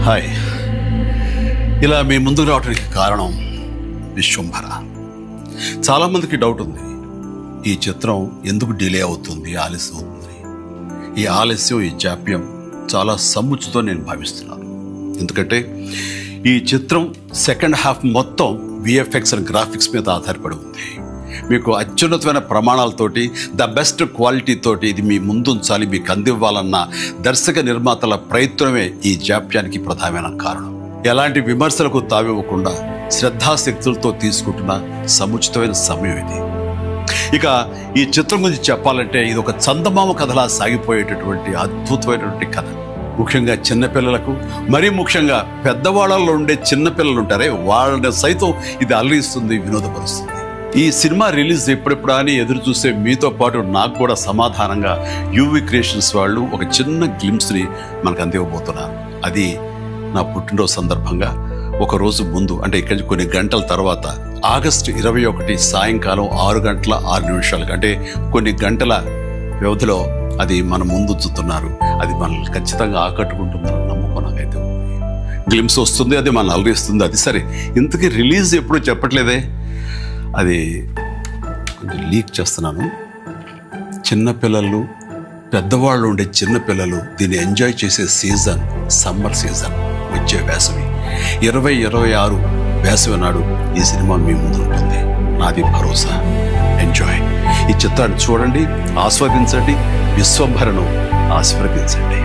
Hi, ఇలా మీ ముందుకు రావడానికి కారణం విశ్వంభర. చాలామందికి డౌట్ ఉంది, ఈ చిత్రం ఎందుకు డిలే అవుతుంది, ఆలస్యం అవుతుంది. ఈ ఆలస్యం, ఈ జాప్యం చాలా సముచితో నేను భావిస్తున్నాను. ఎందుకంటే ఈ చిత్రం సెకండ్ హాఫ్ మొత్తం విఎఫ్ఎక్స్ అండ్ గ్రాఫిక్స్ మీద ఆధారపడి ఉంది. మీకు అత్యున్నతమైన ప్రమాణాలతోటి, ద బెస్ట్ క్వాలిటీతోటి ఇది మీ ముందుంచాలి, మీకు అందివ్వాలన్న దర్శక నిర్మాతల ప్రయత్నమే ఈ జాప్యానికి ప్రధానమైన కారణం. ఎలాంటి విమర్శలకు తావివ్వకుండా శ్రద్ధాశక్తులతో తీసుకుంటున్న సముచితమైన సమయం ఇది. ఇక ఈ చిత్రం గురించి చెప్పాలంటే ఇది ఒక చందమామ కథలా సాగిపోయేటటువంటి అద్భుతమైనటువంటి కథ. ముఖ్యంగా చిన్నపిల్లలకు, మరీ ముఖ్యంగా పెద్దవాళ్ళలో ఉండే చిన్నపిల్లలు ఉంటారే, వాళ్ళని సైతం ఇది అలరిస్తుంది, వినోదపరుస్తుంది. ఈ సినిమా రిలీజ్ ఎప్పుడెప్పుడా అని ఎదురు చూసే మీతో పాటు నాకు కూడా సమాధానంగా యూవి క్రియేషన్స్ వాళ్ళు ఒక చిన్న గ్లిమ్స్ని మనకు అందివ్వబోతున్నారు. అది నా పుట్టినరోజు సందర్భంగా ఒకరోజు ముందు, అంటే ఇక్కడి కొన్ని గంటల తర్వాత, ఆగస్టు 21 సాయంకాలం 6:06 అంటే కొన్ని గంటల వ్యవధిలో అది మన ముందు ఉంచుతున్నారు. అది మనల్ని ఖచ్చితంగా ఆకట్టుకుంటుందని నమ్మకం నాకైతే ఉంది. గ్లిమ్స్ వస్తుంది, అది మనల్ని అలరిస్తుంది. అది సరే, ఇంతకీ రిలీజ్ ఎప్పుడు చెప్పట్లేదే, అది కొంచెం లీక్ చేస్తున్నాను. చిన్నపిల్లలు, పెద్దవాళ్ళు ఉండే చిన్నపిల్లలు దీన్ని ఎంజాయ్ చేసే సీజన్ సమ్మర్ సీజన్, వచ్చే వేసవి 2026 వేసవి నాడు ఈ సినిమా మీ ముందు ఉంటుంది. నాది భరోసా. ఎంజాయ్. ఈ చిత్రాన్ని చూడండి, ఆస్వాదించండి, విశ్వంభరను ఆశీర్వదించండి.